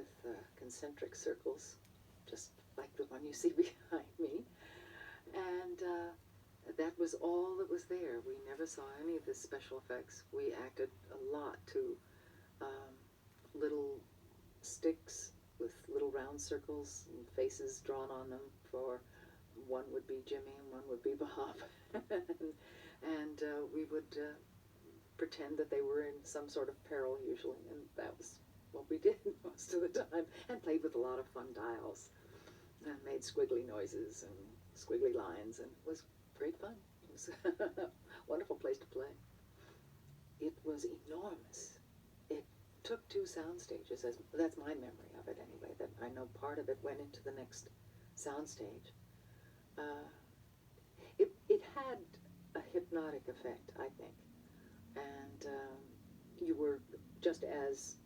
with concentric circles, just like the one you see behind me. And that was all that was there. We never saw any of the special effects. We acted a lot to little sticks with little round circles and faces drawn on them. For one would be Jimmy and one would be Bob. and we would pretend that they were in some sort of peril usually, and that was what we did most of the time, and played with a lot of fun dials and made squiggly noises and squiggly lines, and it was great fun. It was a wonderful place to play. It was enormous. It took 2 sound stages. That's my memory of it anyway, that I know part of it went into the next sound stage. It had a hypnotic effect, I think. And you were, just as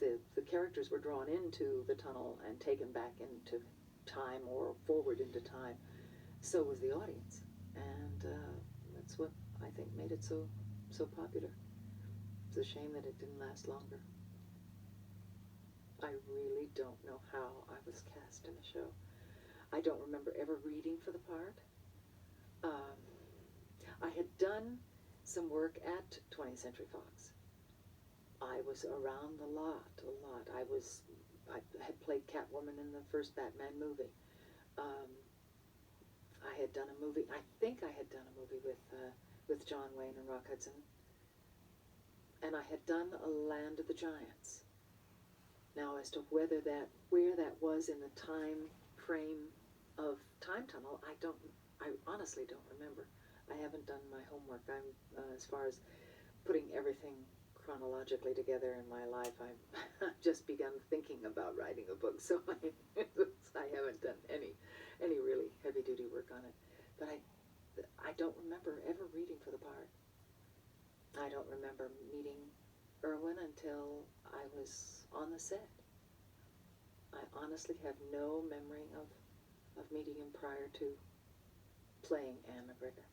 the characters were drawn into the tunnel and taken back into time or forward into time, so was the audience. And that's what I think made it so popular. It's a shame that it didn't last longer. I really don't know how I was cast in the show. I don't remember ever reading for the part. I had done some work at 20th Century Fox. I was around a lot. I had played Catwoman in the first Batman movie. I had done a movie, I think I had done a movie with John Wayne and Rock Hudson. And I had done A Land of the Giants. Now, as to where that was in the time frame of Time Tunnel, I honestly don't remember. I haven't done my homework. As far as putting everything chronologically together in my life, I've just begun thinking about writing a book, so I haven't done any really heavy-duty work on it. But I don't remember ever reading for the part. I don't remember meeting Irwin until I was on the set. I honestly have no memory of meeting him prior to playing Ann MacGregor.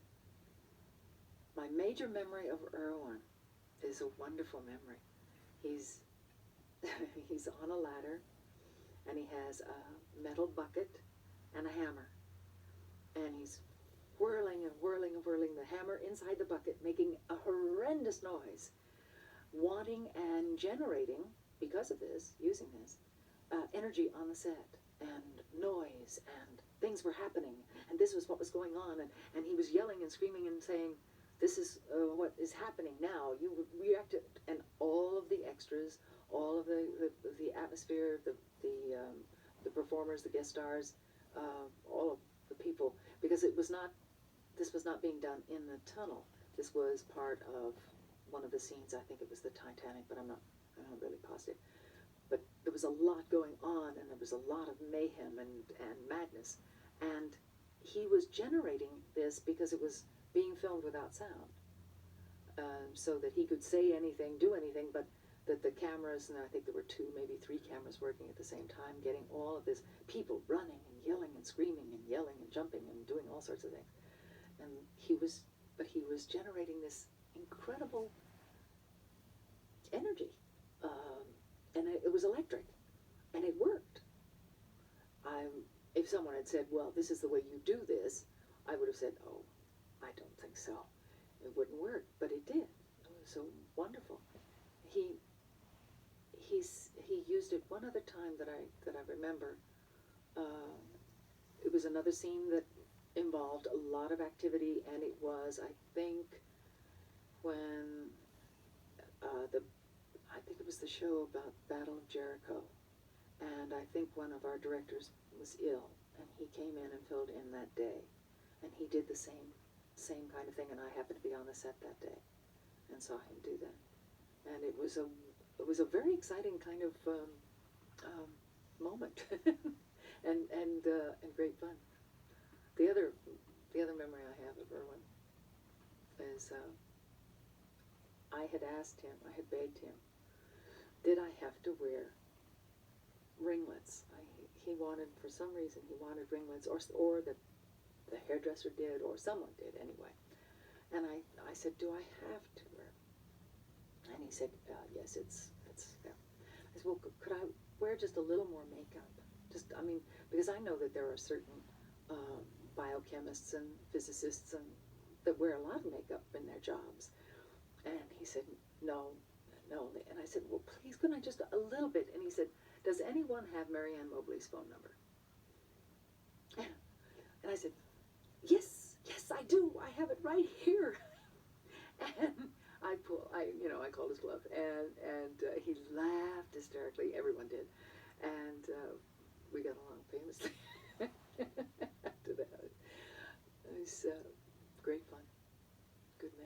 My major memory of Irwin is a wonderful memory. He's on a ladder, and he has a metal bucket and a hammer, and he's whirling and whirling and whirling the hammer inside the bucket, making a horrendous noise, wanting and generating, because of this, using this, energy on the set, and noise, and things were happening, and this was what was going on, and he was yelling and screaming and saying, "This is what is happening now. You react to it." And all of the extras, all of the atmosphere, the performers, the guest stars, all of the people, because this was not being done in the tunnel. This was part of one of the scenes. I think it was the Titanic, but I'm not really positive. But there was a lot going on, and there was a lot of mayhem and madness. And he was generating this because it was being filmed without sound, so that he could say anything, do anything, but that the cameras, and I think there were 2, maybe 3 cameras working at the same time, getting all of this, people running and yelling and screaming and yelling and jumping and doing all sorts of things. And he was generating this incredible energy, and it was electric, and it worked. If someone had said, "Well, this is the way you do this," I would have said, "Oh, I don't think so. It wouldn't work," but it did. It was so wonderful. He used it one other time that I remember. It was another scene that involved a lot of activity, and it was, I think, when I think it was the show about Battle of Jericho, and I think one of our directors was ill, and he came in and filled in that day, and he did the same kind of thing, and I happened to be on the set that day and saw him do that, and it was a very exciting kind of moment and great fun. The other memory I have of Irwin is I had begged him, did I have to wear ringlets? He wanted, for some reason, he wanted ringlets, or that the hairdresser did, or someone did anyway. And I said, do I have to wear? And he said, yes, it's yeah. I said, well, wear just a little more makeup. Just, I mean, because I know that there are certain biochemists and physicists and that wear a lot of makeup in their jobs. And he said, no, no. And I said, well, please, couldn't I just a little bit? And he said, does anyone have Marianne Mobley's phone number? And I said, yes, yes, I do. I have it right here. And I called his bluff, and he laughed hysterically. Everyone did, and we got along.